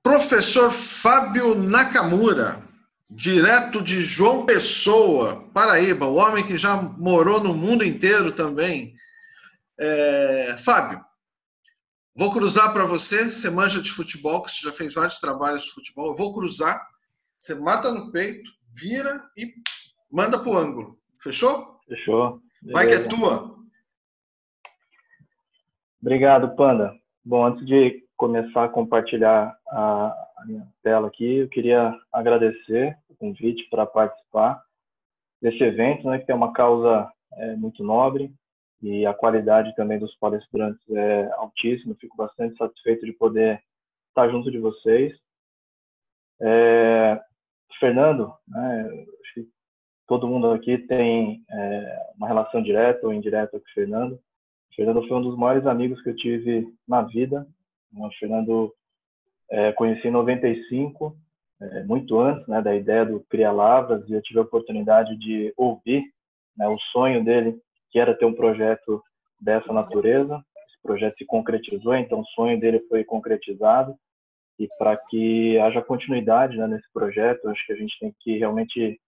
Professor Fábio Nakamura, direto de João Pessoa, Paraíba, o homem que já morou no mundo inteiro também. Fábio, vou cruzar para você, você manja de futebol, que você já fez vários trabalhos de futebol, eu vou cruzar, você mata no peito, vira e manda pro ângulo. Fechou? Fechou. Vai que é tua. Obrigado, Panda. Bom, antes de começar a compartilhar a minha tela aqui, eu queria agradecer o convite para participar desse evento, né, que é uma causa muito nobre e a qualidade também dos palestrantes é altíssima. Fico bastante satisfeito de poder estar junto de vocês. Fernando, né, acho que todo mundo aqui tem uma relação direta ou indireta com o Fernando. O Fernando foi um dos maiores amigos que eu tive na vida. O Fernando conheci em 95, muito antes, né, da ideia do Cria Lavras, e eu tive a oportunidade de ouvir, né, o sonho dele, que era ter um projeto dessa natureza. Esse projeto se concretizou, então o sonho dele foi concretizado. E para que haja continuidade, né, nesse projeto, acho que a gente tem que realmente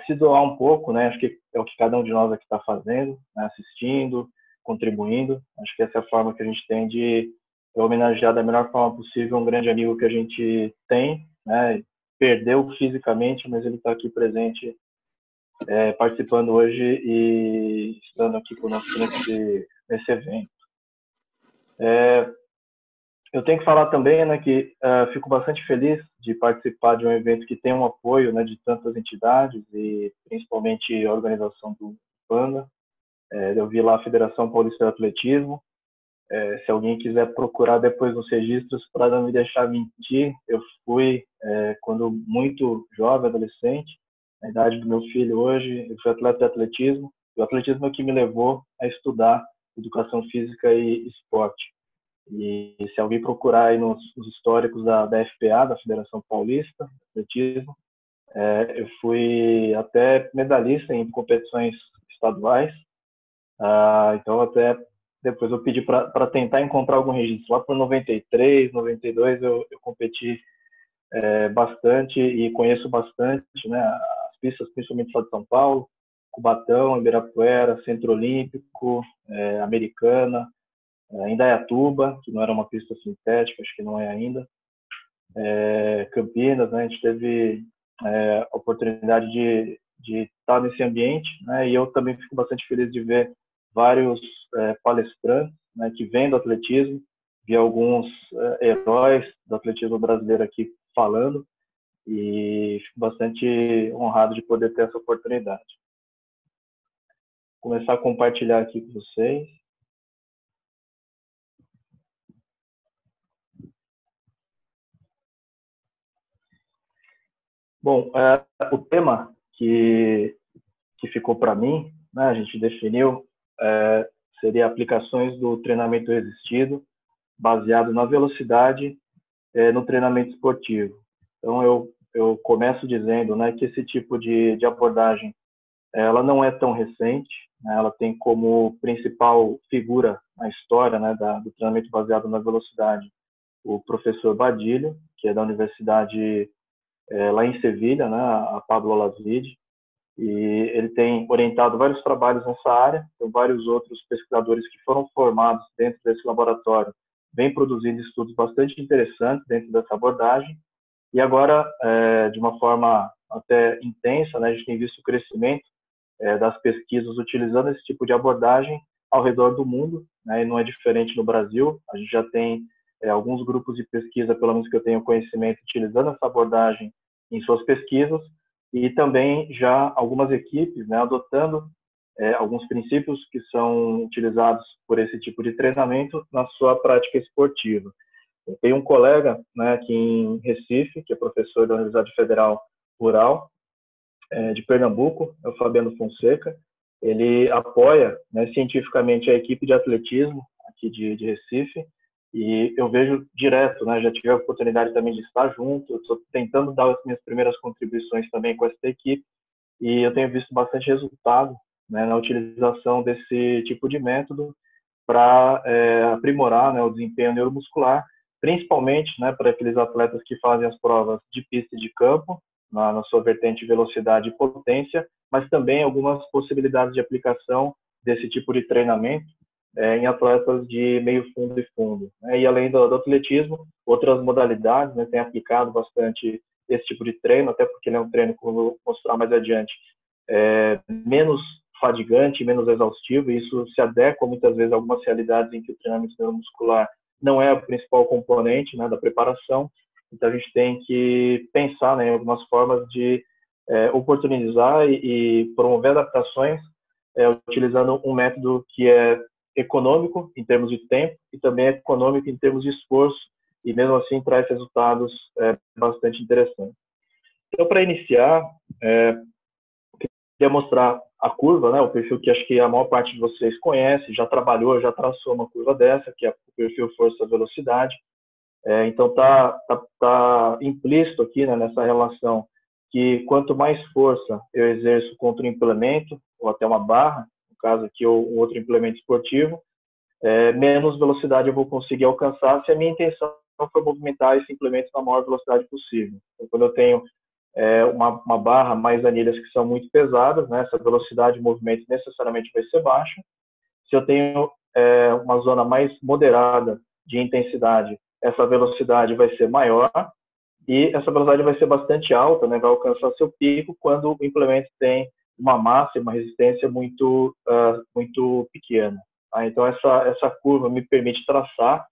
se doar um pouco, né? Acho que é o que cada um de nós aqui está fazendo, né? Assistindo, contribuindo. Acho que essa é a forma que a gente tem de homenagear da melhor forma possível um grande amigo que a gente tem, né? Perdeu fisicamente, mas ele está aqui presente, participando hoje e estando aqui conosco nesse evento. Eu tenho que falar também, né, que fico bastante feliz de participar de um evento que tem um apoio, né, de tantas entidades e principalmente a organização do Panda. Eu vi lá a Federação Paulista de Atletismo. Se alguém quiser procurar depois nos registros, para não me deixar mentir, eu fui, quando muito jovem, adolescente, na idade do meu filho hoje, eu fui atleta de atletismo. E o atletismo é o que me levou a estudar educação física e esporte. E se alguém procurar aí nos históricos da FPA, da Federação Paulista de Atletismo, eu fui até medalhista em competições estaduais. Então até depois eu pedi para tentar encontrar algum registro. Lá por 93, 92 eu competi bastante e conheço bastante, né, as pistas, principalmente lá de São Paulo, Cubatão, Ibirapuera, Centro Olímpico, Americana, Indaiatuba, que não era uma pista sintética, acho que não é ainda, Campinas, né, a gente teve a oportunidade de estar nesse ambiente, né, e eu também fico bastante feliz de ver vários palestrantes, né, que vêm do atletismo, vi alguns heróis do atletismo brasileiro aqui falando, e fico bastante honrado de poder ter essa oportunidade. Vou começar a compartilhar aqui com vocês. Bom, o tema que ficou para mim, né, a gente definiu, seria aplicações do treinamento resistido baseado na velocidade no treinamento esportivo. Então, eu começo dizendo, né, que esse tipo de abordagem ela não é tão recente, né, ela tem como principal figura na história, né, do treinamento baseado na velocidade o professor Badilho, que é da Universidade lá em Sevilha, né, a Pablo Olavide, e ele tem orientado vários trabalhos nessa área. Então, vários outros pesquisadores que foram formados dentro desse laboratório vêm produzindo estudos bastante interessantes dentro dessa abordagem. E agora, de uma forma até intensa, né, a gente tem visto o crescimento das pesquisas utilizando esse tipo de abordagem ao redor do mundo, né, e não é diferente no Brasil. A gente já tem alguns grupos de pesquisa, pelo menos que eu tenho conhecimento, utilizando essa abordagem em suas pesquisas, e também já algumas equipes, né, adotando alguns princípios que são utilizados por esse tipo de treinamento na sua prática esportiva. Eu tenho um colega, né, aqui em Recife, que é professor da Universidade Federal Rural de Pernambuco, é o Fabiano Fonseca. Ele apoia, né, cientificamente a equipe de atletismo aqui de Recife, e eu vejo direto, né, já tive a oportunidade também de estar junto, estou tentando dar as minhas primeiras contribuições também com essa equipe, e eu tenho visto bastante resultado, né, na utilização desse tipo de método para aprimorar, né, o desempenho neuromuscular principalmente, né, para aqueles atletas que fazem as provas de pista e de campo, na sua vertente velocidade e potência, mas também algumas possibilidades de aplicação desse tipo de treinamento em atletas de meio fundo e fundo, né? E além do atletismo, outras modalidades, né, têm aplicado bastante esse tipo de treino, até porque ele é um treino, como eu vou mostrar mais adiante, menos fadigante, menos exaustivo, e isso se adequa muitas vezes a algumas realidades em que o treinamento neuromuscular não é o principal componente, né, da preparação. Então a gente tem que pensar, né, em algumas formas de oportunizar e promover adaptações utilizando um método que é econômico em termos de tempo e também econômico em termos de esforço, e mesmo assim traz resultados bastante interessantes. Então, para iniciar, queria mostrar a curva, né, o perfil que acho que a maior parte de vocês conhece, já trabalhou, já traçou uma curva dessa, que é o perfil força-velocidade. Então, tá implícito aqui, né, nessa relação que quanto mais força eu exerço contra um implemento, ou até uma barra, no caso aqui, ou um outro implemento esportivo, menos velocidade eu vou conseguir alcançar se a minha intenção for movimentar esse implemento na maior velocidade possível. Então, quando eu tenho uma barra mais anilhas que são muito pesadas, né, essa velocidade de movimento necessariamente vai ser baixa. Se eu tenho uma zona mais moderada de intensidade, essa velocidade vai ser maior, e essa velocidade vai ser bastante alta, né, vai alcançar seu pico quando o implemento tem uma massa e uma resistência muito pequena. Tá? Então, essa curva me permite traçar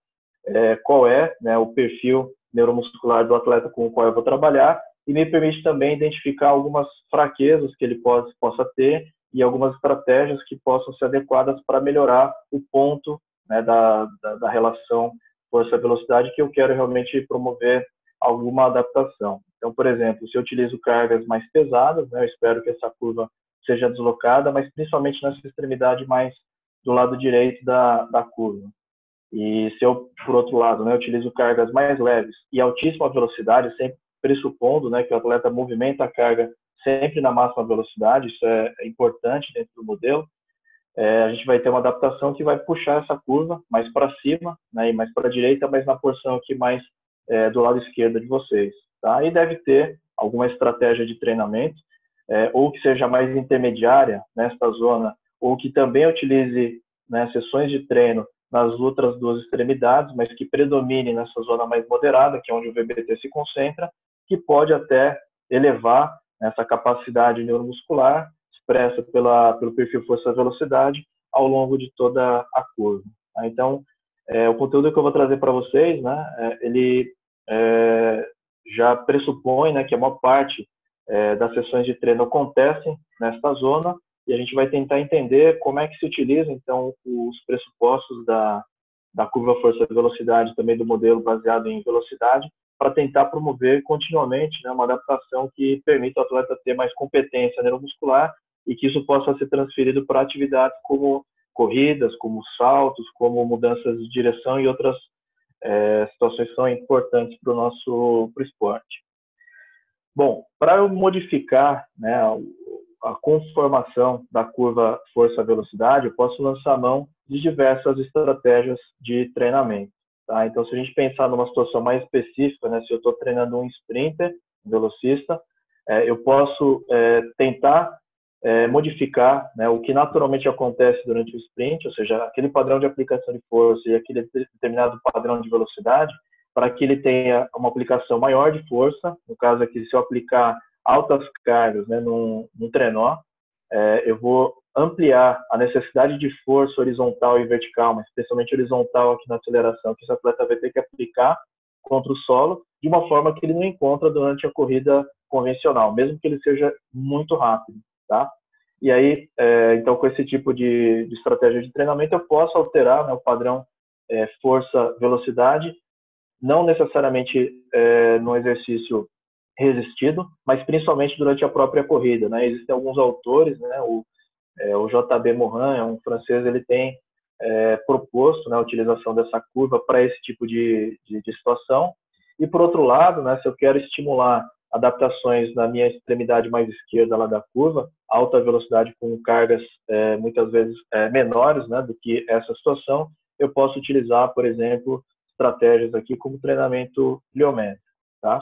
qual é, né, o perfil neuromuscular do atleta com o qual eu vou trabalhar, e me permite também identificar algumas fraquezas que ele possa ter e algumas estratégias que possam ser adequadas para melhorar o ponto, né, da relação força-velocidade que eu quero realmente promover alguma adaptação. Então, por exemplo, se eu utilizo cargas mais pesadas, né, eu espero que essa curva seja deslocada, mas principalmente nessa extremidade mais do lado direito da curva. E se eu, por outro lado, né, utilizo cargas mais leves e altíssima velocidade, sempre pressupondo, né, que o atleta movimenta a carga sempre na máxima velocidade, isso é importante dentro do modelo, a gente vai ter uma adaptação que vai puxar essa curva mais para cima, né, e mais para a direita, mas na porção aqui mais do lado esquerdo de vocês. Tá? E deve ter alguma estratégia de treinamento, ou que seja mais intermediária nesta zona, ou que também utilize, né, sessões de treino nas outras duas extremidades, mas que predomine nessa zona mais moderada, que é onde o VBT se concentra, que pode até elevar essa capacidade neuromuscular expressa pelo perfil força-velocidade ao longo de toda a curva. Tá? Então, o conteúdo que eu vou trazer para vocês, né, ele já pressupõe, né, que a maior parte das sessões de treino acontecem nesta zona, e a gente vai tentar entender como é que se utiliza, então, os pressupostos da curva força-velocidade, também do modelo baseado em velocidade, para tentar promover continuamente, né, uma adaptação que permita ao atleta ter mais competência neuromuscular e que isso possa ser transferido para atividades como corridas, como saltos, como mudanças de direção e outras situações que são importantes para o nosso esporte. Bom, para eu modificar, né, a conformação da curva força-velocidade, eu posso lançar mão de diversas estratégias de treinamento. Tá? Então, se a gente pensar numa situação mais específica, né, se eu estou treinando um sprinter, um velocista, eu posso tentar modificar, né, o que naturalmente acontece durante o sprint, ou seja, aquele padrão de aplicação de força e aquele determinado padrão de velocidade, para que ele tenha uma aplicação maior de força. No caso aqui, se eu aplicar altas cargas, né, num trenó, eu vou ampliar a necessidade de força horizontal e vertical, mas especialmente horizontal aqui na aceleração, que esse atleta vai ter que aplicar contra o solo, de uma forma que ele não encontra durante a corrida convencional, mesmo que ele seja muito rápido. Tá? E aí, então, com esse tipo de estratégia de treinamento, eu posso alterar, né, o padrão força-velocidade, não necessariamente no exercício resistido, mas principalmente durante a própria corrida. Né? Existem alguns autores, né, o J.B. Morin, um francês, ele tem proposto, né, a utilização dessa curva para esse tipo de situação. E, por outro lado, né, se eu quero estimular adaptações na minha extremidade mais esquerda lá da curva, alta velocidade com cargas muitas vezes menores, né, do que essa situação, eu posso utilizar, por exemplo, estratégias aqui, como o treinamento pliométrico, tá?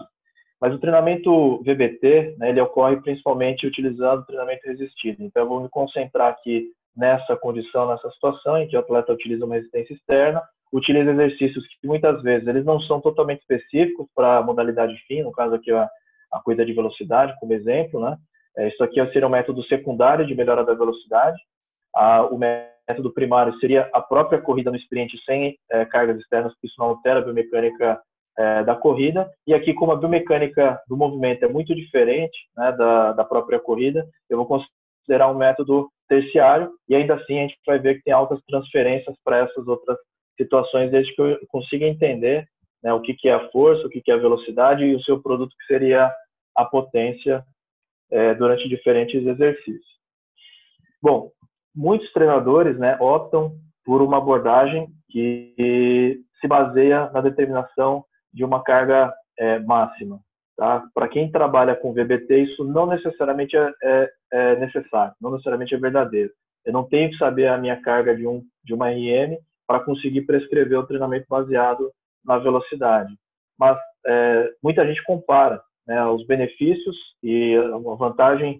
Mas o treinamento VBT, né, ele ocorre principalmente utilizando o treinamento resistido. Então, eu vou me concentrar aqui nessa condição, nessa situação em que o atleta utiliza uma resistência externa, utiliza exercícios que muitas vezes eles não são totalmente específicos para a modalidade fim, no caso aqui a corrida de velocidade, como exemplo, né? Isso aqui seria um método secundário de melhora da velocidade. O método primário seria a própria corrida no sprint sem cargas externas, porque isso não altera a biomecânica da corrida. E aqui, como a biomecânica do movimento é muito diferente, né, da própria corrida, eu vou considerar um método terciário, e ainda assim a gente vai ver que tem altas transferências para essas outras situações, desde que eu consiga entender, né, o que é a força, o que é a velocidade e o seu produto, que seria a potência, durante diferentes exercícios. Bom, muitos treinadores, né, optam por uma abordagem que se baseia na determinação de uma carga máxima. Tá? Para quem trabalha com VBT, isso não necessariamente é necessário, não necessariamente é verdadeiro. Eu não tenho que saber a minha carga de uma RM para conseguir prescrever o treinamento baseado na velocidade. Mas muita gente compara, né, os benefícios e a vantagem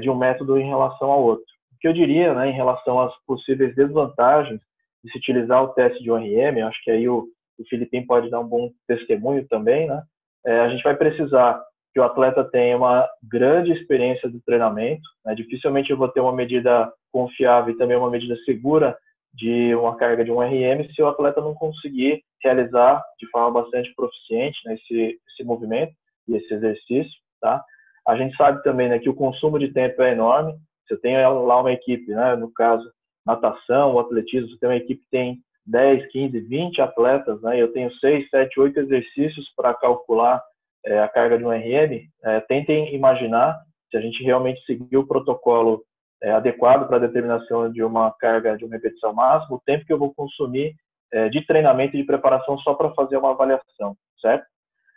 de um método em relação ao outro. O que eu diria, né, em relação às possíveis desvantagens de se utilizar o teste de ORM, acho que aí o Filipinho pode dar um bom testemunho também, né? A gente vai precisar que o atleta tenha uma grande experiência de treinamento, né? Dificilmente eu vou ter uma medida confiável e também uma medida segura de uma carga de um RM se o atleta não conseguir realizar de forma bastante proficiente, né, esse movimento e esse exercício, tá? A gente sabe também, né, que o consumo de tempo é enorme. Se eu tenho lá uma equipe, né, no caso natação ou atletismo, você tem uma equipe que tem 10, 15, 20 atletas, né, e eu tenho 6, 7, 8 exercícios para calcular a carga de um RM, tentem imaginar, se a gente realmente seguir o protocolo adequado para a determinação de uma carga de uma repetição máxima, o tempo que eu vou consumir de treinamento e de preparação só para fazer uma avaliação, certo?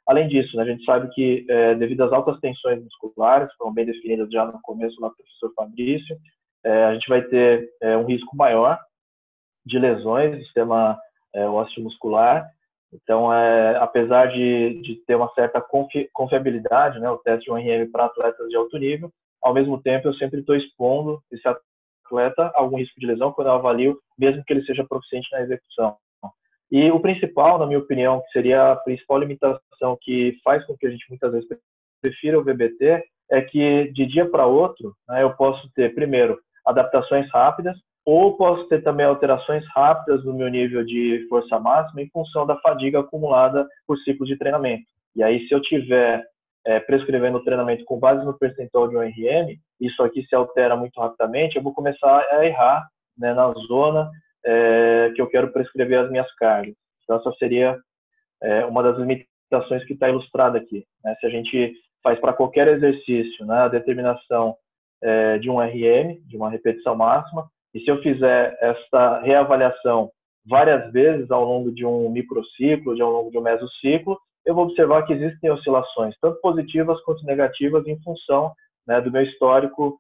Além disso, né, a gente sabe que, devido às altas tensões musculares, foram bem definidas já no começo lá do professor Fabrício, a gente vai ter um risco maior de lesões do sistema osteomuscular. Então, apesar de ter uma certa confiabilidade, né, o teste de um RM para atletas de alto nível, ao mesmo tempo eu sempre estou expondo esse atleta a algum risco de lesão quando eu avalio, mesmo que ele seja proficiente na execução. E o principal, na minha opinião, que seria a principal limitação que faz com que a gente muitas vezes prefira o VBT, é que de dia para outro, né, eu posso ter, primeiro, adaptações rápidas, ou posso ter também alterações rápidas no meu nível de força máxima em função da fadiga acumulada por ciclos de treinamento. E aí, se eu tiver prescrevendo o treinamento com base no percentual de um RM, isso aqui se altera muito rapidamente, eu vou começar a errar, né, na zona que eu quero prescrever as minhas cargas. Então, essa seria uma das limitações que está ilustrada aqui, né? Se a gente faz para qualquer exercício, né, a determinação de um RM, de uma repetição máxima, e se eu fizer essa reavaliação várias vezes ao longo de um microciclo, ao longo de um mesociclo, eu vou observar que existem oscilações, tanto positivas quanto negativas, em função, né, do meu histórico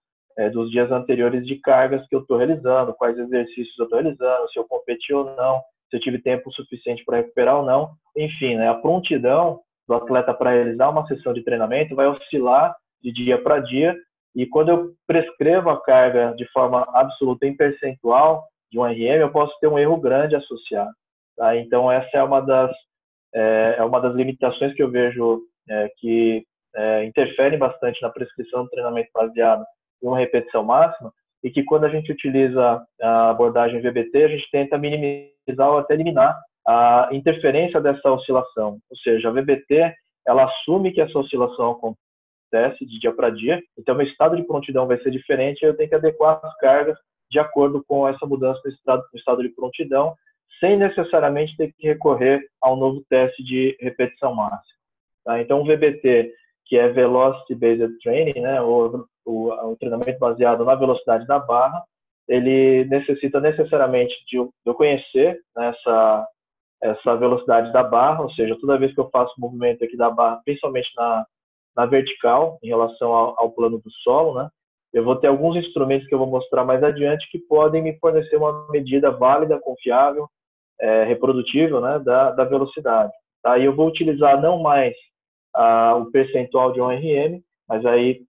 dos dias anteriores de cargas que eu estou realizando, quais exercícios eu estou realizando, se eu competi ou não, se eu tive tempo suficiente para recuperar ou não. Enfim, né, a prontidão do atleta para realizar uma sessão de treinamento vai oscilar de dia para dia, e quando eu prescrevo a carga de forma absoluta em percentual de um RM, eu posso ter um erro grande associado. Tá? Então, essa é uma das limitações que eu vejo que interferem bastante na prescrição do treinamento baseado em uma repetição máxima, e que quando a gente utiliza a abordagem VBT, a gente tenta minimizar ou até eliminar a interferência dessa oscilação. Ou seja, a VBT, ela assume que essa oscilação acontece de dia para dia, então meu estado de prontidão vai ser diferente, eu tenho que adequar as cargas de acordo com essa mudança no estado de prontidão, sem necessariamente ter que recorrer a um novo teste de repetição máxima. Tá? Então, o VBT, que é Velocity Based Training, né, o treinamento baseado na velocidade da barra, ele necessita necessariamente de eu conhecer, né, essa velocidade da barra, ou seja, toda vez que eu faço o movimento aqui da barra, principalmente na vertical, em relação ao plano do solo, né, eu vou ter alguns instrumentos que eu vou mostrar mais adiante que podem me fornecer uma medida válida, confiável, reprodutível, né, da velocidade. Tá? E eu vou utilizar não mais o percentual de 1 RM, mas aí,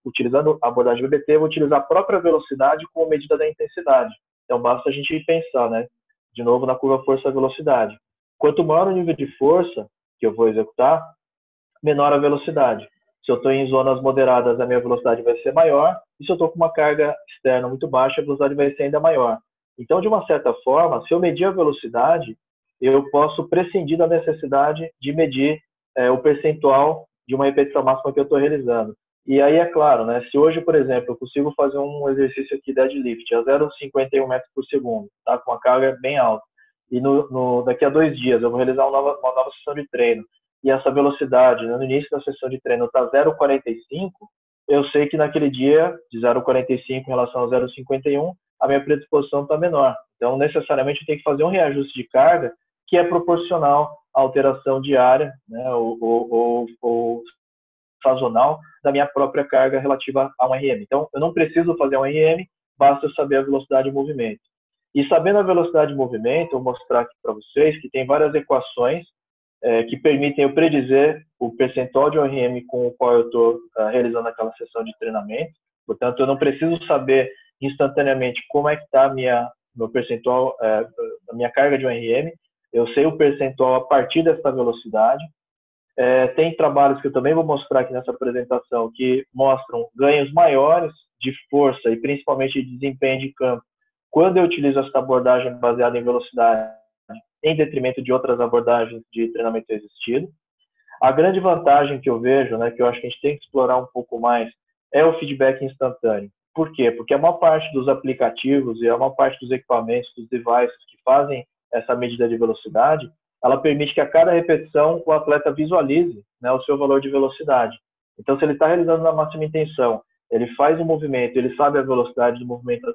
utilizando a abordagem BBT, eu vou utilizar a própria velocidade como medida da intensidade. Então, basta a gente pensar, né, de novo, na curva força-velocidade. Quanto maior o nível de força que eu vou executar, menor a velocidade. Se eu estou em zonas moderadas, a minha velocidade vai ser maior, e se eu estou com uma carga externa muito baixa, a velocidade vai ser ainda maior. Então, de uma certa forma, se eu medir a velocidade, eu posso prescindir da necessidade de medir o percentual de uma repetição máxima que eu estou realizando. E aí, é claro, né, se hoje, por exemplo, eu consigo fazer um exercício aqui deadlift a 0,51 metros por segundo, tá, com uma carga bem alta, e daqui a 2 dias eu vou realizar uma nova sessão de treino, e essa velocidade, né, no início da sessão de treino está 0,45, eu sei que naquele dia, de 0,45 em relação a 0,51, a minha predisposição está menor. Então, necessariamente, eu tenho que fazer um reajuste de carga que é proporcional à alteração diária, né, ou sazonal da minha própria carga relativa a 1 RM. Então, eu não preciso fazer 1 RM, basta eu saber a velocidade de movimento. E sabendo a velocidade de movimento, eu vou mostrar aqui para vocês que tem várias equações que permitem eu predizer o percentual de 1 RM com o qual eu estou realizando aquela sessão de treinamento. Portanto, eu não preciso saber instantaneamente como é que está meu percentual, a minha carga de 1 RM. Eu sei o percentual a partir dessa velocidade. Tem trabalhos que eu também vou mostrar aqui nessa apresentação que mostram ganhos maiores de força e principalmente de desempenho de campo quando eu utilizo essa abordagem baseada em velocidade em detrimento de outras abordagens de treinamento resistido. A grande vantagem que eu vejo, né, que eu acho que a gente tem que explorar um pouco mais, é o feedback instantâneo. Por quê? Porque a maior parte dos aplicativos e a maior parte dos equipamentos, dos devices que fazem essa medida de velocidade, ela permite que a cada repetição o atleta visualize, né, o seu valor de velocidade. Então, se ele está realizando na máxima intenção, ele faz o movimento, ele sabe a velocidade do movimento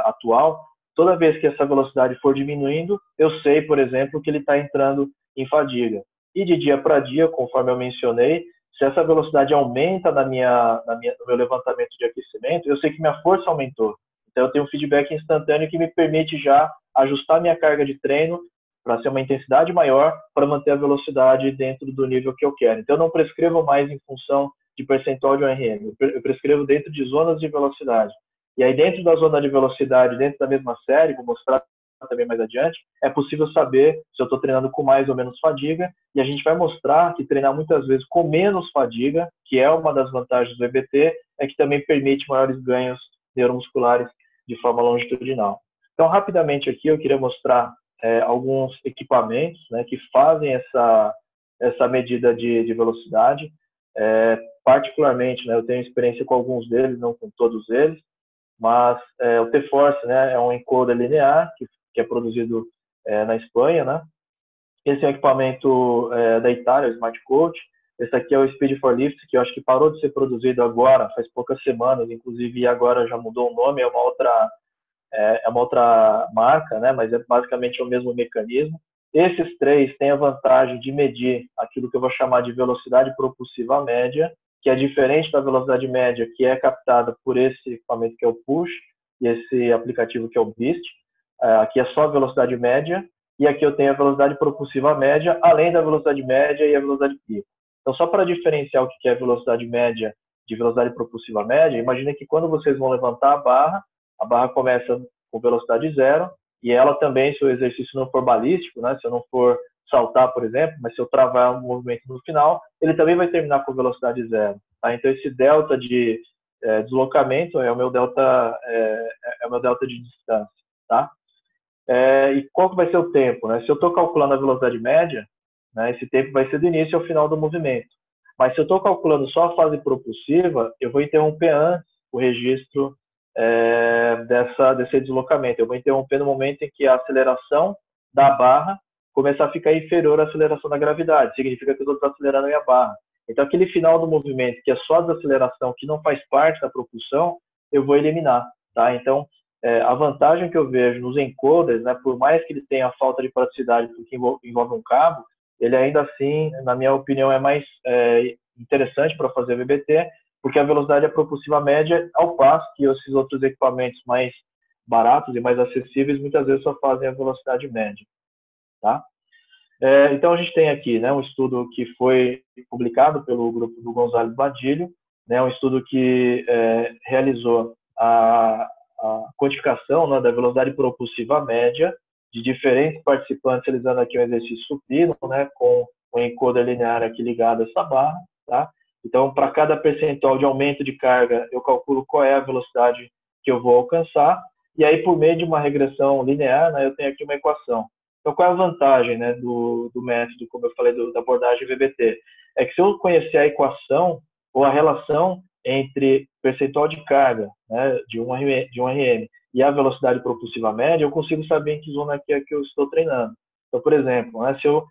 atual, toda vez que essa velocidade for diminuindo, eu sei, por exemplo, que ele está entrando em fadiga. E de dia para dia, conforme eu mencionei, se essa velocidade aumenta no meu levantamento de aquecimento, eu sei que minha força aumentou. Então, eu tenho um feedback instantâneo que me permite já ajustar minha carga de treino para ser uma intensidade maior, para manter a velocidade dentro do nível que eu quero. Então, eu não prescrevo mais em função de percentual de 1 RM. Eu prescrevo dentro de zonas de velocidade. E aí, dentro da zona de velocidade, dentro da mesma série, vou mostrar também mais adiante, é possível saber se eu estou treinando com mais ou menos fadiga, e a gente vai mostrar que treinar muitas vezes com menos fadiga, que é uma das vantagens do EBT, é que também permite maiores ganhos neuromusculares de forma longitudinal. Então, rapidamente aqui, eu queria mostrar alguns equipamentos, né, que fazem essa medida de velocidade. Particularmente, né, eu tenho experiência com alguns deles, não com todos eles, mas o T-Force, né, é um encoder linear que é produzido na Espanha, né? Esse é um equipamento da Itália, o Smart Coach. Esse aqui é o Speed for Lift, que eu acho que parou de ser produzido agora, faz poucas semanas, inclusive agora já mudou o nome, é uma outra marca, né? Mas é basicamente o mesmo mecanismo. Esses três têm a vantagem de medir aquilo que eu vou chamar de velocidade propulsiva média, que é diferente da velocidade média que é captada por esse equipamento que é o Push e esse aplicativo que é o Beast. Aqui é só a velocidade média e aqui eu tenho a velocidade propulsiva média, além da velocidade média e a velocidade pico. Então, só para diferenciar o que é velocidade média de velocidade propulsiva média, imagine que quando vocês vão levantar a barra começa com velocidade zero e ela também, se o exercício não for balístico, né, se eu não for saltar, por exemplo, mas se eu travar um movimento no final, ele também vai terminar com velocidade zero. Tá? Então, esse delta de deslocamento é o meu delta de distância. Tá? E qual que vai ser o tempo? Né? Se eu estou calculando a velocidade média, né, esse tempo vai ser do início ao final do movimento. Mas se eu estou calculando só a fase propulsiva, eu vou interromper antes o registro desse deslocamento. Eu vou interromper no momento em que a aceleração da barra começar a ficar inferior à aceleração da gravidade. Significa que eu estou acelerando a minha barra. Então, aquele final do movimento, que é só a desaceleração, que não faz parte da propulsão, eu vou eliminar. Tá? Então, a vantagem que eu vejo nos encoders, né, por mais que ele tenha a falta de praticidade porque envolve um cabo, ele ainda assim, na minha opinião, é mais interessante para fazer VBT, porque a velocidade é propulsiva média, ao passo que esses outros equipamentos mais baratos e mais acessíveis muitas vezes só fazem a velocidade média. tá? Então, a gente tem aqui, né, um estudo que foi publicado pelo grupo do Gonzalez Badilho, né, um estudo que realizou a quantificação, né, da velocidade propulsiva média de diferentes participantes, realizando aqui um exercício supino, né, com um encoder linear aqui ligado a essa barra, tá? Então, para cada percentual de aumento de carga, eu calculo qual é a velocidade que eu vou alcançar, e aí, por meio de uma regressão linear, né, eu tenho aqui uma equação. Então, qual é a vantagem, né, do método, como eu falei, da abordagem VBT? É que se eu conhecer a equação ou a relação entre percentual de carga, né, de um RM e a velocidade propulsiva média, eu consigo saber em que zona aqui é que eu estou treinando. Então, por exemplo, né, se eu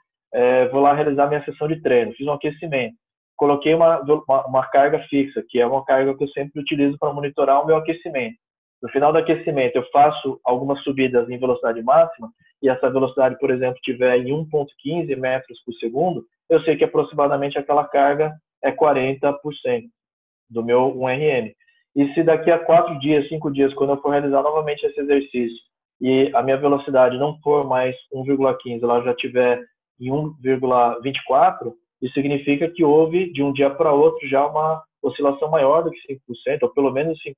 vou lá realizar minha sessão de treino, fiz um aquecimento, coloquei uma carga fixa, que é uma carga que eu sempre utilizo para monitorar o meu aquecimento. No final do aquecimento, eu faço algumas subidas em velocidade máxima, e essa velocidade, por exemplo, estiver em 1,15 metros por segundo, eu sei que aproximadamente aquela carga é 40% do meu 1RM. E se daqui a 4 dias, 5 dias, quando eu for realizar novamente esse exercício, e a minha velocidade não for mais 1,15, ela já estiver em 1,24, isso significa que houve, de um dia para outro, já uma oscilação maior do que 5%, ou pelo menos 5%,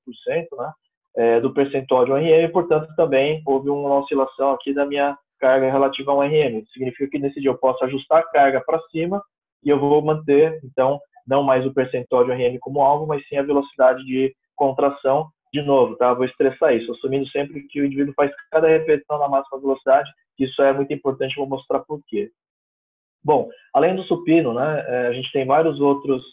né? Do percentual de 1RM, e, portanto, também houve uma oscilação aqui da minha carga relativa a 1RM. Significa que nesse dia eu posso ajustar a carga para cima e eu vou manter, então, não mais o percentual de 1RM como alvo, mas sim a velocidade de contração de novo, tá? Vou estressar isso, assumindo sempre que o indivíduo faz cada repetição na máxima velocidade, isso é muito importante, vou mostrar por quê. Bom, além do supino, né, a gente tem vários outros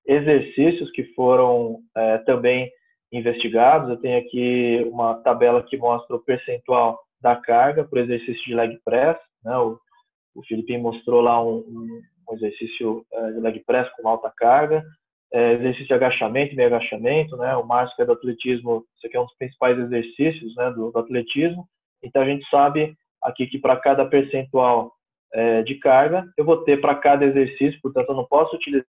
exercícios que foram também investigados. Eu tenho aqui uma tabela que mostra o percentual da carga para o exercício de leg press, né? O Filipinho mostrou lá um exercício de leg press com alta carga, exercício de agachamento e meio agachamento, né? O Márcio, que é do atletismo, isso aqui é um dos principais exercícios, né, do atletismo. Então, a gente sabe aqui que para cada percentual de carga, eu vou ter para cada exercício, portanto, eu não posso utilizar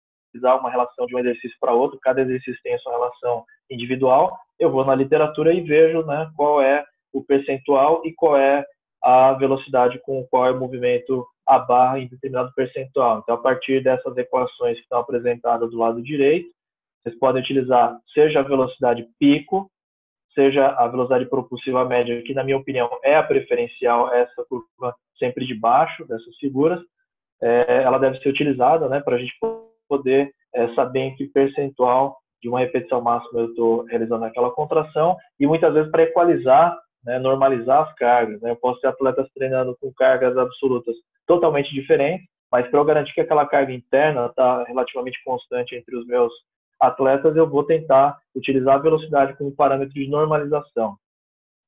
uma relação de um exercício para outro, cada exercício tem a sua relação individual. Eu vou na literatura e vejo, né, qual é o percentual e qual é a velocidade com qual é o movimento a barra em determinado percentual. Então, a partir dessas equações que estão apresentadas do lado direito, vocês podem utilizar seja a velocidade pico, seja a velocidade propulsiva média, que na minha opinião é a preferencial, essa curva sempre de baixo dessas figuras, ela deve ser utilizada, né, para a gente poder saber em que percentual de uma repetição máxima eu estou realizando aquela contração, e muitas vezes para equalizar, né, normalizar as cargas, né? Eu posso ter atletas treinando com cargas absolutas totalmente diferentes, mas para eu garantir que aquela carga interna está relativamente constante entre os meus atletas, eu vou tentar utilizar a velocidade como parâmetro de normalização.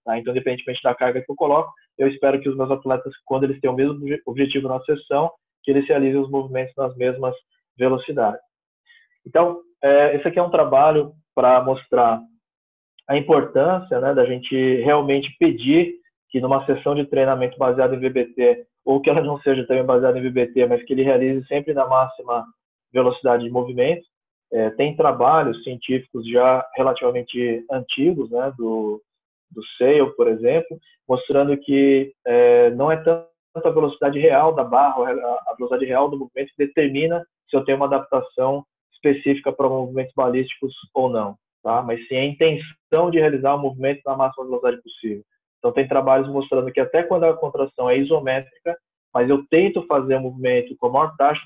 Tá? Então, independentemente da carga que eu coloco, eu espero que os meus atletas, quando eles têm o mesmo objetivo na sessão, que eles realizem os movimentos nas mesmas velocidades. Então, esse aqui é um trabalho para mostrar a importância, né, da gente realmente pedir que numa sessão de treinamento baseada em VBT, ou que ela não seja também baseada em VBT, mas que ele realize sempre na máxima velocidade de movimento. Tem trabalhos científicos já relativamente antigos, né, do Sale, por exemplo, mostrando que não é tanto a velocidade real da barra, a velocidade real do movimento que determina se eu tenho uma adaptação específica para movimentos balísticos ou não, tá? Mas sim a intenção de realizar o movimento na máxima velocidade possível. Então, tem trabalhos mostrando que até quando a contração é isométrica, mas eu tento fazer o movimento com a maior taxa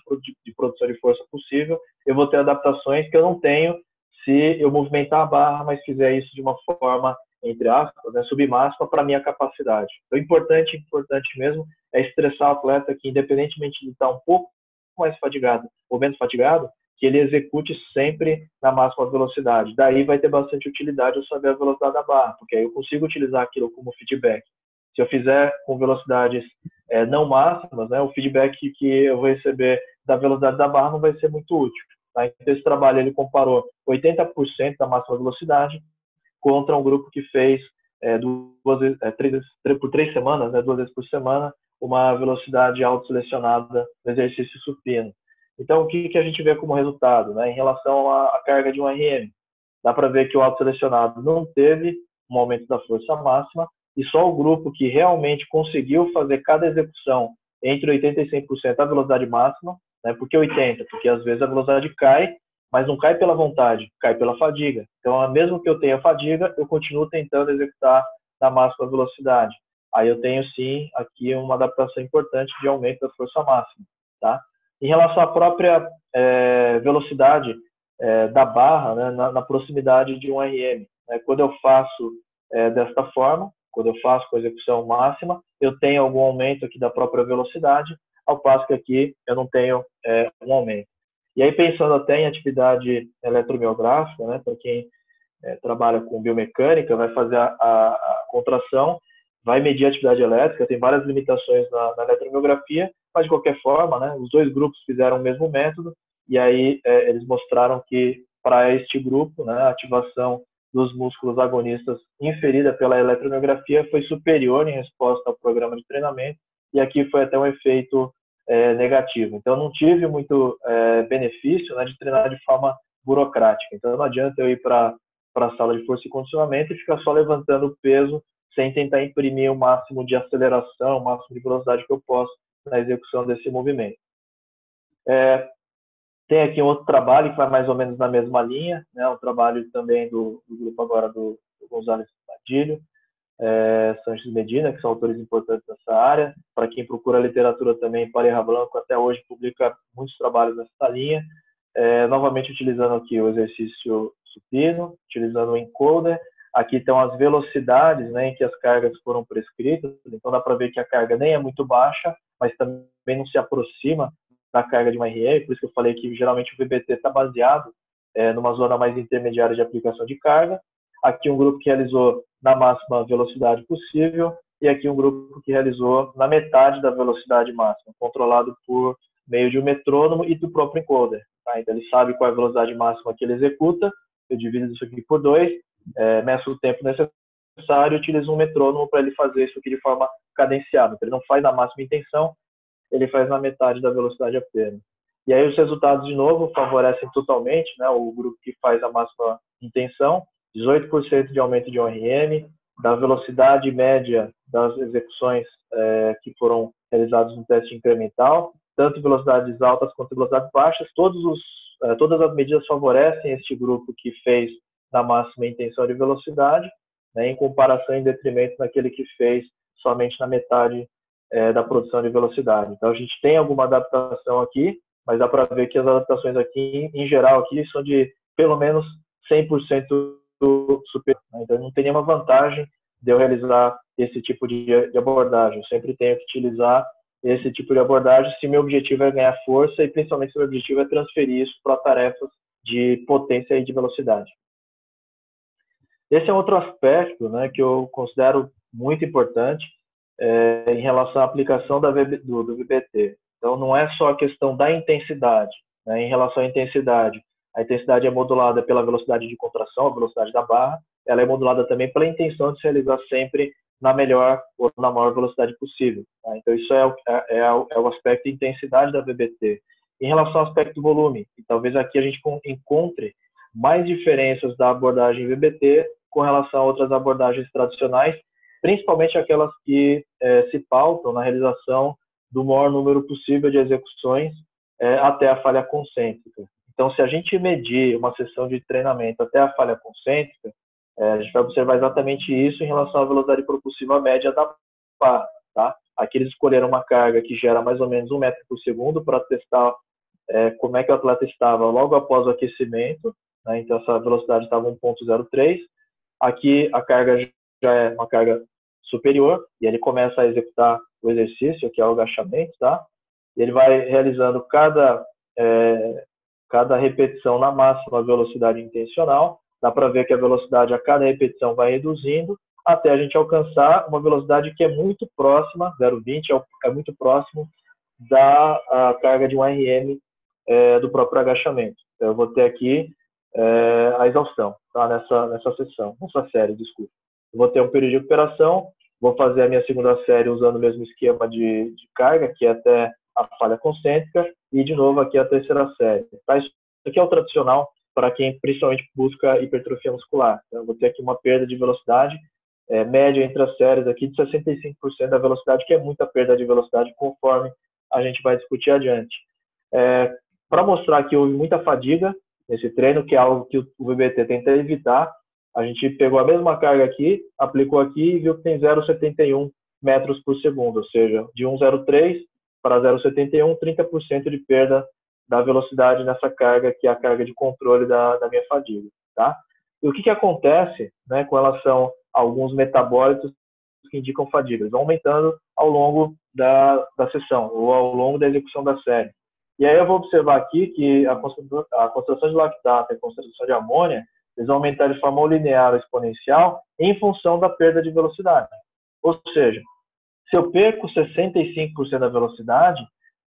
de produção de força possível, eu vou ter adaptações que eu não tenho se eu movimentar a barra, mas fizer isso de uma forma, entre aspas, né, submáxima para a minha capacidade. Então, importante mesmo é estressar o atleta que, independentemente de estar um pouco mais fatigado ou menos fatigado, que ele execute sempre na máxima velocidade. Daí vai ter bastante utilidade eu saber a velocidade da barra, porque aí eu consigo utilizar aquilo como feedback. Se eu fizer com velocidades não máximas, né, o feedback que eu vou receber da velocidade da barra não vai ser muito útil. Tá? Então, esse trabalho ele comparou 80% da máxima velocidade contra um grupo que fez por 3 semanas, né, 2 vezes por semana, uma velocidade autoselecionada no exercício supino. Então, o que a gente vê como resultado, né, em relação à carga de um RM? Dá para ver que o autoselecionado não teve um aumento da força máxima, e só o grupo que realmente conseguiu fazer cada execução entre 80% e 100% a velocidade máxima, né? Por que 80%? Porque às vezes a velocidade cai, mas não cai pela vontade, cai pela fadiga. Então, mesmo que eu tenha fadiga, eu continuo tentando executar na máxima velocidade. Aí eu tenho, sim, aqui uma adaptação importante de aumento da força máxima, tá? Em relação à própria velocidade da barra, né, na proximidade de um RM, né? Quando eu faço desta forma, quando eu faço com a execução máxima, eu tenho algum aumento aqui da própria velocidade, ao passo que aqui eu não tenho um aumento. E aí, pensando até em atividade eletromiográfica, né, para quem trabalha com biomecânica, vai fazer a contração, vai medir a atividade elétrica, tem várias limitações na eletromiografia, mas de qualquer forma, né, os dois grupos fizeram o mesmo método, e aí eles mostraram que para este grupo, né, a ativação dos músculos agonistas inferida pela eletromiografia foi superior em resposta ao programa de treinamento, e aqui foi até um efeito negativo. Então, não tive muito benefício, né, de treinar de forma burocrática. Então, não adianta eu ir para a sala de força e condicionamento e ficar só levantando o peso sem tentar imprimir o máximo de aceleração, o máximo de velocidade que eu posso na execução desse movimento. Tem aqui um outro trabalho que vai mais ou menos na mesma linha, né, um trabalho também do grupo agora do Gonzalez Padilho, Sanches Medina, que são autores importantes nessa área. Para quem procura literatura também, Pareja Blanco até hoje publica muitos trabalhos nessa linha, novamente utilizando aqui o exercício supino, utilizando o encoder. Aqui estão as velocidades, né, em que as cargas foram prescritas, então dá para ver que a carga nem é muito baixa, mas também não se aproxima da carga de uma RM, por isso que eu falei que geralmente o VBT está baseado numa zona mais intermediária de aplicação de carga. Aqui um grupo que realizou na máxima velocidade possível, e aqui um grupo que realizou na metade da velocidade máxima, controlado por meio de um metrônomo e do próprio encoder. Tá? Então ele sabe qual é a velocidade máxima que ele executa, eu divido isso aqui por 2, meço o tempo necessário e utilizo um metrônomo para ele fazer isso aqui de forma cadenciada. Então ele não faz na máxima intenção, ele faz na metade da velocidade apenas. E aí os resultados, de novo, favorecem totalmente, né, o grupo que faz a máxima intenção, 18% de aumento de ORM, da velocidade média das execuções que foram realizadas no teste incremental, tanto velocidades altas quanto velocidades baixas, todas as medidas favorecem este grupo que fez na máxima intenção de velocidade, né, em comparação em detrimento daquele que fez somente na metade da produção de velocidade. Então a gente tem alguma adaptação aqui, mas dá para ver que as adaptações aqui, em geral, aqui são de pelo menos 100% superior. Então não tem nenhuma vantagem de eu realizar esse tipo de abordagem. Eu sempre tenho que utilizar esse tipo de abordagem se meu objetivo é ganhar força e principalmente se meu objetivo é transferir isso para tarefas de potência e de velocidade. Esse é outro aspecto, né, que eu considero muito importante em relação à aplicação do VBT. Então, não é só a questão da intensidade. Né? Em relação à intensidade, a intensidade é modulada pela velocidade de contração, a velocidade da barra. Ela é modulada também pela intenção de se realizar sempre na melhor ou na maior velocidade possível. Tá? Então, isso é o aspecto de intensidade da VBT. Em relação ao aspecto volume, e talvez aqui a gente encontre mais diferenças da abordagem VBT com relação a outras abordagens tradicionais, principalmente aquelas que se pautam na realização do maior número possível de execuções até a falha concêntrica. Então, se a gente medir uma sessão de treinamento até a falha concêntrica, a gente vai observar exatamente isso em relação à velocidade propulsiva média da barra. Tá? Aqui eles escolheram uma carga que gera mais ou menos 1 metro por segundo para testar como é que o atleta estava logo após o aquecimento. Né? Então, essa velocidade estava 1,03. Aqui a carga já é uma carga superior, e ele começa a executar o exercício, que é o agachamento, tá? E ele vai realizando cada repetição na máxima velocidade intencional. Dá para ver que a velocidade a cada repetição vai reduzindo, até a gente alcançar uma velocidade que é muito próxima, 0,20, é muito próximo da carga de um RM do próprio agachamento. Então, eu vou ter aqui a exaustão, tá? nessa série, desculpa. Eu vou ter um período de recuperação, vou fazer a minha segunda série usando o mesmo esquema de carga, que é até a falha concêntrica, e de novo aqui a terceira série. Tá? Isso aqui é o tradicional para quem principalmente busca hipertrofia muscular. Então, eu vou ter aqui uma perda de velocidade média entre as séries aqui de 65% da velocidade, que é muita perda de velocidade, conforme a gente vai discutir adiante. Para mostrar que houve muita fadiga nesse treino, que é algo que o VBT tenta evitar, a gente pegou a mesma carga aqui, aplicou aqui e viu que tem 0,71 metros por segundo, ou seja, de 1,03 para 0,71, 30% de perda da velocidade nessa carga, que é a carga de controle da minha fadiga. Tá? E o que acontece, né, com relação a alguns metabólitos que indicam fadiga? Eles vão aumentando ao longo da sessão, ou ao longo da execução da série. E aí eu vou observar aqui que a concentração de lactato e a concentração de amônia, eles vão aumentar de forma linear ou exponencial em função da perda de velocidade. Ou seja, se eu perco 65% da velocidade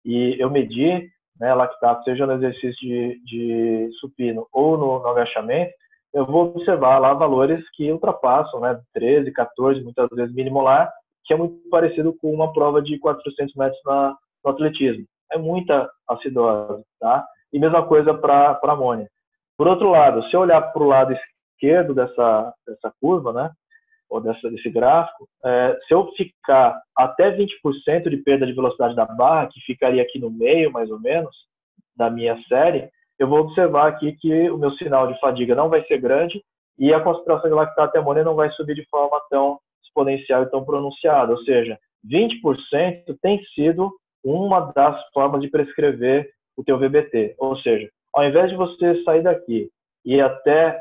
e eu medir, né, lactato, seja no exercício de supino ou no agachamento, eu vou observar lá valores que ultrapassam, né, 13, 14, muitas vezes milimolar, que é muito parecido com uma prova de 400 metros no atletismo. É muita acidose, tá? E mesma coisa para amônia. Por outro lado, se eu olhar para o lado esquerdo dessa curva, né, ou desse gráfico, se eu ficar até 20% de perda de velocidade da barra, que ficaria aqui no meio, mais ou menos, da minha série, eu vou observar aqui que o meu sinal de fadiga não vai ser grande e a concentração de lactato e amônia não vai subir de forma tão exponencial e tão pronunciada. Ou seja, 20% tem sido uma das formas de prescrever o teu VBT. Ou seja, ao invés de você sair daqui e ir até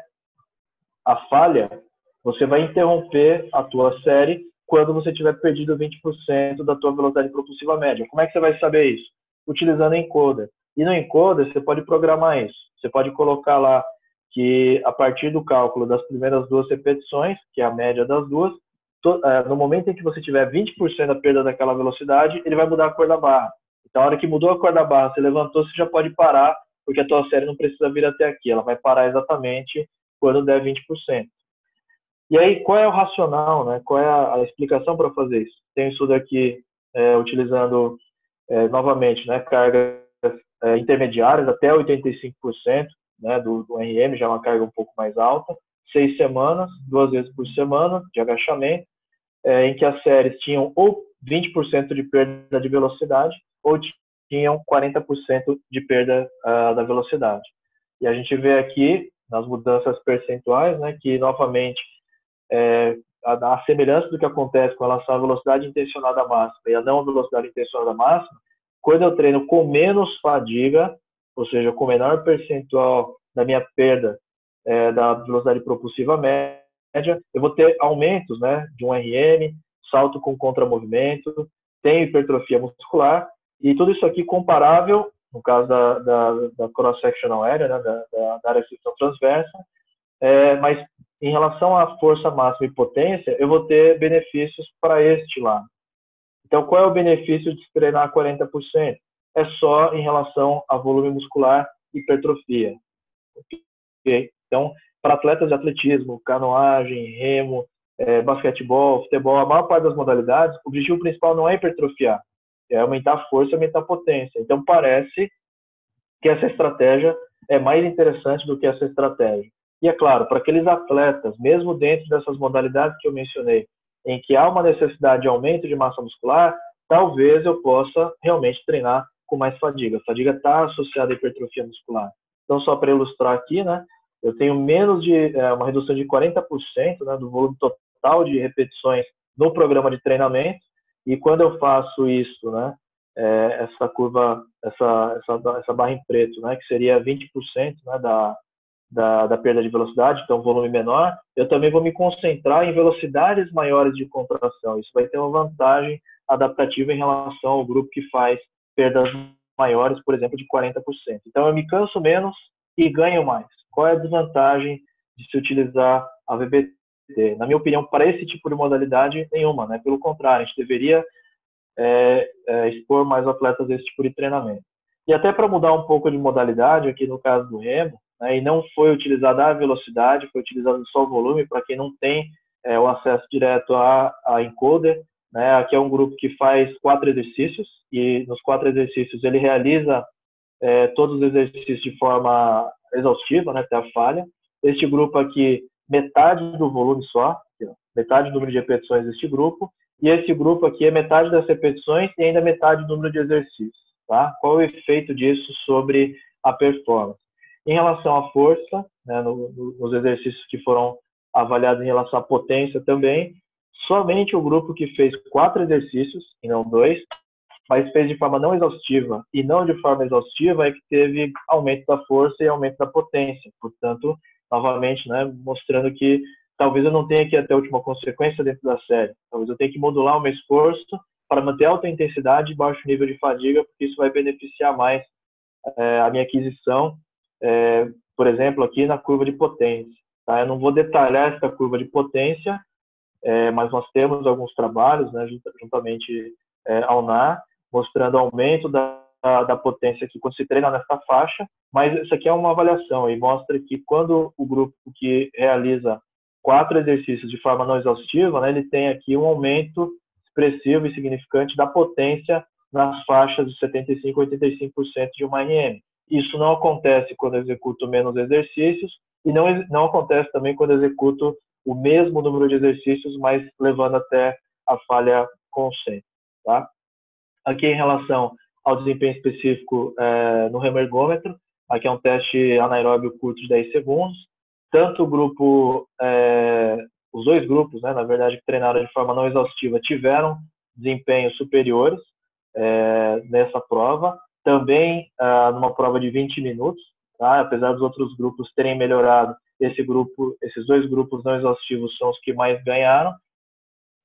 a falha, você vai interromper a tua série quando você tiver perdido 20% da tua velocidade propulsiva média. Como é que você vai saber isso? Utilizando o encoder. E no encoder você pode programar isso. Você pode colocar lá que a partir do cálculo das primeiras 2 repetições, que é a média das duas, no momento em que você tiver 20% da perda daquela velocidade, ele vai mudar a cor da barra. Então, a hora que mudou a cor da barra, você levantou, você já pode parar, porque a tua série não precisa vir até aqui. Ela vai parar exatamente quando der 20%. E aí, qual é o racional, né? Qual é a explicação para fazer isso? Tem isso daqui utilizando, novamente, né, cargas intermediárias, até 85%, né, do RM, já é uma carga um pouco mais alta, 6 semanas, 2 vezes por semana, de agachamento, em que as séries tinham ou 20% de perda de velocidade, ou tinham 40% de perda da velocidade. E a gente vê aqui, nas mudanças percentuais, né, que, novamente, a semelhança do que acontece com relação à velocidade intencionada máxima e a não velocidade intencionada máxima, quando eu treino com menos fadiga, ou seja, com menor percentual da minha perda da velocidade propulsiva média, eu vou ter aumentos, né, de um RM, salto com contramovimento, tenho hipertrofia muscular, e tudo isso aqui comparável, no caso da cross-sectional area, né, da área de seção transversa, mas em relação à força máxima e potência, eu vou ter benefícios para este lado. Então, qual é o benefício de treinar 40%? É só em relação a volume muscular e hipertrofia. Okay? Então, para atletas de atletismo, canoagem, remo, basquetebol, futebol, a maior parte das modalidades, o objetivo principal não é hipertrofiar, é aumentar a força e aumentar a potência. Então, parece que essa estratégia é mais interessante do que essa estratégia. E, é claro, para aqueles atletas, mesmo dentro dessas modalidades que eu mencionei, em que há uma necessidade de aumento de massa muscular, talvez eu possa realmente treinar com mais fadiga. A fadiga está associada à hipertrofia muscular. Então, só para ilustrar aqui, né, eu tenho menos de uma redução de 40%, né, do volume total de repetições no programa de treinamento, e quando eu faço isso, né, essa curva, essa barra em preto, né, que seria 20%, né, da perda de velocidade, então volume menor, eu também vou me concentrar em velocidades maiores de contração. Isso vai ter uma vantagem adaptativa em relação ao grupo que faz perdas maiores, por exemplo, de 40%. Então eu me canso menos e ganho mais. Qual é a desvantagem de se utilizar a VBT? Na minha opinião, para esse tipo de modalidade, nenhuma, né? Pelo contrário, a gente deveria expor mais atletas a esse tipo de treinamento. E até para mudar um pouco de modalidade, aqui no caso do remo, né, e não foi utilizada a velocidade, foi utilizado só o volume, para quem não tem o acesso direto a encoder, né, aqui é um grupo que faz 4 exercícios, e nos 4 exercícios ele realiza todos os exercícios de forma exaustiva, né, até a falha. Este grupo aqui, metade do volume só, aqui, ó, metade do número de repetições deste grupo, e esse grupo aqui é metade das repetições e ainda metade do número de exercícios. Tá? Qual é o efeito disso sobre a performance? Em relação à força, né, nos exercícios que foram avaliados em relação à potência também, somente o grupo que fez 4 exercícios, e não 2, mas fez de forma não exaustiva e não de forma exaustiva, é que teve aumento da força e aumento da potência. Portanto, novamente, né, mostrando que talvez eu não tenha que ir até a última consequência dentro da série. Talvez eu tenha que modular o meu esforço para manter alta intensidade e baixo nível de fadiga, porque isso vai beneficiar mais a minha aquisição, por exemplo, aqui na curva de potência. Tá? Eu não vou detalhar essa curva de potência, mas nós temos alguns trabalhos, né, juntamente ao NAR, mostrando aumento da potência aqui quando se treina nessa faixa, mas isso aqui é uma avaliação e mostra que quando o grupo que realiza 4 exercícios de forma não exaustiva, né, ele tem aqui um aumento expressivo e significante da potência nas faixas de 75% a 85% de uma RM. Isso não acontece quando eu executo menos exercícios e não acontece também quando eu executo o mesmo número de exercícios, mas levando até a falha concêntrica. Tá? Aqui em relação ao desempenho específico no remergômetro, aqui é um teste anaeróbio curto de 10 segundos. Tanto o grupo, os dois grupos, né, na verdade, que treinaram de forma não exaustiva, tiveram desempenhos superiores nessa prova. Também numa prova de 20 minutos, tá? Apesar dos outros grupos terem melhorado, esses dois grupos não exaustivos são os que mais ganharam.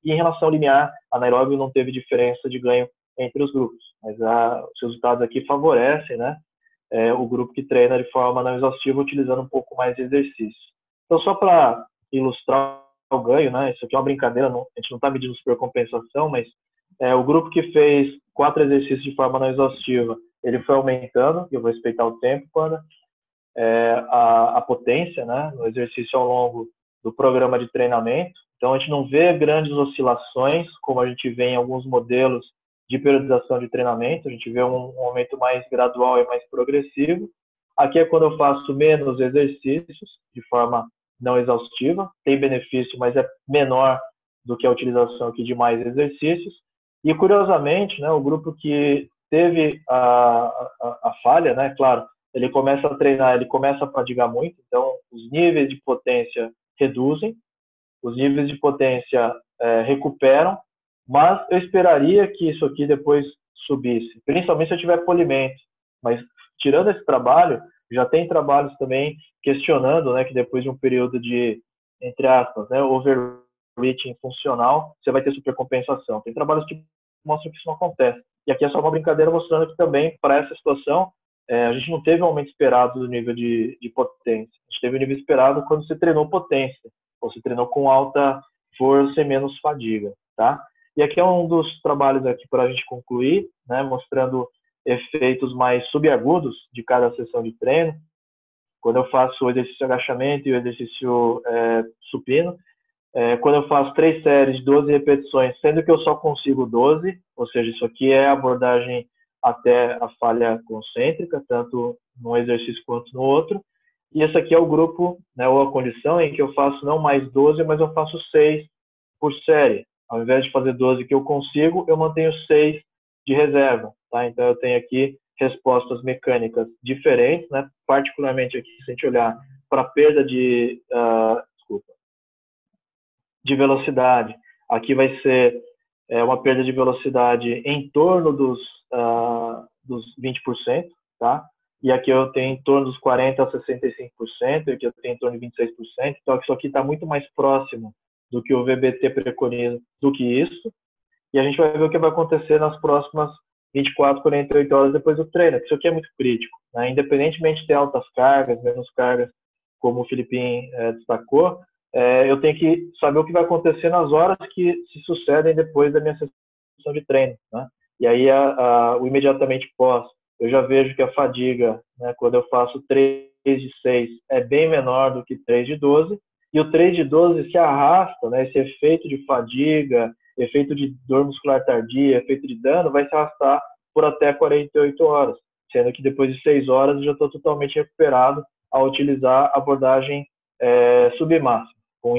E em relação ao limiar, anaeróbio não teve diferença de ganho entre os grupos, mas os resultados aqui favorecem, né, o grupo que treina de forma não exaustiva, utilizando um pouco mais de exercício. Então, só para ilustrar o ganho, né, isso aqui é uma brincadeira, a gente não está medindo supercompensação, mas o grupo que fez 4 exercícios de forma não exaustiva, ele foi aumentando, e eu vou respeitar o tempo, quando a potência, né, no exercício ao longo do programa de treinamento. Então, a gente não vê grandes oscilações, como a gente vê em alguns modelos de periodização de treinamento, a gente vê um aumento mais gradual e mais progressivo. Aqui é quando eu faço menos exercícios, de forma não exaustiva, tem benefício, mas é menor do que a utilização aqui de mais exercícios. E, curiosamente, né, o grupo que teve a falha, né, claro, ele começa a treinar, ele começa a fadigar muito, então os níveis de potência reduzem, os níveis de potência recuperam, mas eu esperaria que isso aqui depois subisse, principalmente se eu tiver polimento. Mas, tirando esse trabalho, já tem trabalhos também questionando, né, que depois de um período de, entre aspas, né, overreaching funcional, você vai ter supercompensação. Tem trabalhos que mostram que isso não acontece. E aqui é só uma brincadeira mostrando que também, para essa situação, a gente não teve um aumento esperado do nível de potência. A gente teve o nível esperado quando você treinou potência, ou se treinou com alta força e menos fadiga, tá? E aqui é um dos trabalhos aqui para a gente concluir, né, mostrando efeitos mais subagudos de cada sessão de treino. Quando eu faço o exercício de agachamento e o exercício supino, quando eu faço 3 séries de 12 repetições, sendo que eu só consigo 12, ou seja, isso aqui é a abordagem até a falha concêntrica, tanto num exercício quanto no outro. E esse aqui é o grupo, né, ou a condição em que eu faço não mais 12, mas eu faço 6 por série. Ao invés de fazer 12 que eu consigo, eu mantenho 6 de reserva. Tá? Então, eu tenho aqui respostas mecânicas diferentes, né? Particularmente aqui, se a gente olhar para a perda de velocidade, aqui vai ser uma perda de velocidade em torno dos 20%, tá? E aqui eu tenho em torno dos 40% a 65%, e aqui eu tenho em torno de 26%, então isso aqui está muito mais próximo do que o VBT preconiza do que isso, e a gente vai ver o que vai acontecer nas próximas 24, 48 horas depois do treino, isso aqui é muito crítico, né? Independentemente de ter altas cargas, menos cargas, como o Filipinho destacou, eu tenho que saber o que vai acontecer nas horas que se sucedem depois da minha sessão de treino, né? E aí, o imediatamente pós, eu já vejo que a fadiga, né, quando eu faço 3 de 6, é bem menor do que 3 de 12, e o 3 de 12 se arrasta, né, esse efeito de fadiga, efeito de dor muscular tardia, efeito de dano, vai se arrastar por até 48 horas, sendo que depois de 6 horas eu já estou totalmente recuperado ao utilizar a abordagem submáxima. com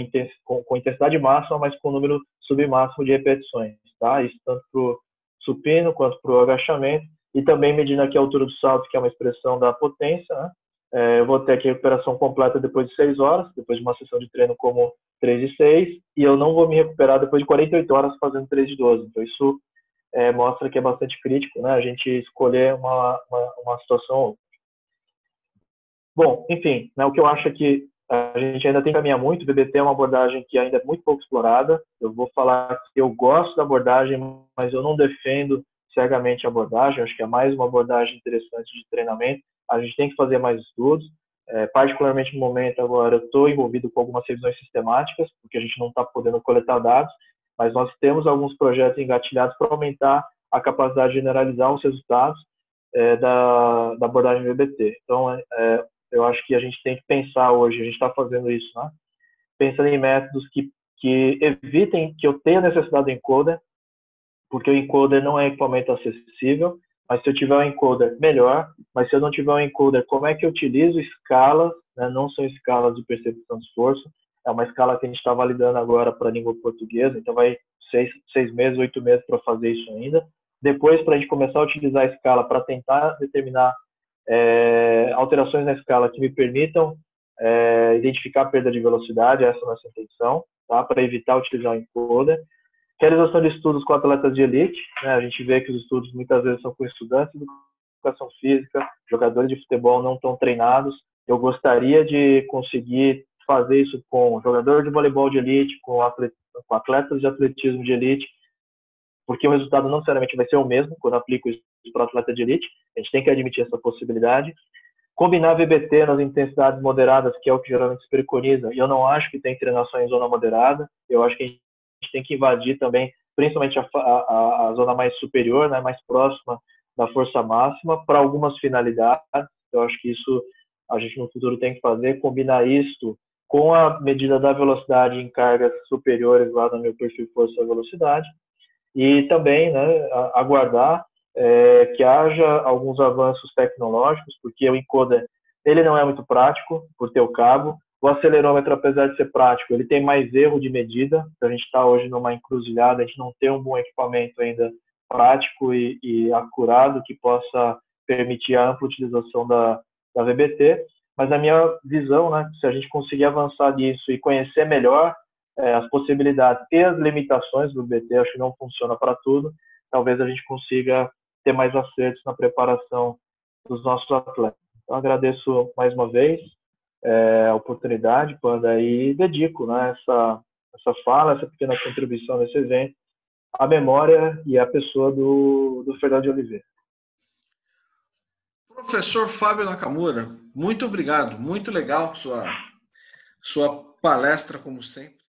intensidade máxima, mas com número submáximo de repetições, tá? Isso tanto para o supino quanto para o agachamento, e também medindo aqui a altura do salto, que é uma expressão da potência, né? Eu vou ter aqui a recuperação completa depois de 6 horas, depois de uma sessão de treino como 3 de 6, e eu não vou me recuperar depois de 48 horas fazendo 3 de 12. Então, isso mostra que é bastante crítico, né? A gente escolher uma situação. Bom, enfim, né, o que eu acho é que a gente ainda tem que caminhar muito. O VBT é uma abordagem que ainda é muito pouco explorada. Eu vou falar que eu gosto da abordagem, mas eu não defendo cegamente a abordagem. Eu acho que é mais uma abordagem interessante de treinamento. A gente tem que fazer mais estudos. Particularmente no momento agora, eu estou envolvido com algumas revisões sistemáticas, porque a gente não está podendo coletar dados, mas nós temos alguns projetos engatilhados para aumentar a capacidade de generalizar os resultados da abordagem VBT. Então, eu acho que a gente tem que pensar hoje, a gente está fazendo isso, né? Pensando em métodos que evitem que eu tenha necessidade do encoder, porque o encoder não é equipamento acessível, mas se eu tiver um encoder, melhor. Mas se eu não tiver um encoder, como é que eu utilizo escalas, né? Não são escalas de percepção de esforço, é uma escala que a gente está validando agora para a língua portuguesa, então vai 6 meses, 8 meses para fazer isso ainda. Depois, para a gente começar a utilizar a escala para tentar determinar alterações na escala que me permitam identificar a perda de velocidade, essa é a nossa intenção, tá? Para evitar utilizar o encoder. Realização de estudos com atletas de elite, né? A gente vê que os estudos muitas vezes são com estudantes de educação física, jogadores de futebol não tão treinados. Eu gostaria de conseguir fazer isso com jogador de voleibol de elite, com atletas de atletismo de elite, porque o resultado não necessariamente vai ser o mesmo quando eu aplico isso para atleta de elite. A gente tem que admitir essa possibilidade. Combinar VBT nas intensidades moderadas, que é o que geralmente se preconiza, e eu não acho que tem treinação em zona moderada. Eu acho que a gente tem que invadir também, principalmente a zona mais superior, né, mais próxima da força máxima, para algumas finalidades. Eu acho que isso a gente no futuro tem que fazer, combinar isso com a medida da velocidade em cargas superiores lá no meu perfil força-velocidade, e também, né, aguardar que haja alguns avanços tecnológicos, porque o encoder ele não é muito prático por ter o cabo. O acelerômetro, apesar de ser prático, ele tem mais erro de medida. Então, a gente está hoje numa encruzilhada, a gente não tem um bom equipamento ainda prático e acurado que possa permitir a ampla utilização da VBT. Mas, na minha visão, né, se a gente conseguir avançar nisso e conhecer melhor as possibilidades e as limitações do VBT, acho que não funciona para tudo, talvez a gente consiga ter mais acertos na preparação dos nossos atletas. Então, agradeço mais uma vez a oportunidade, Panda, e dedico, né, essa fala, essa pequena contribuição nesse evento, à memória e à pessoa do Fernando de Oliveira. Professor Fábio Nakamura, muito obrigado, muito legal sua palestra, como sempre.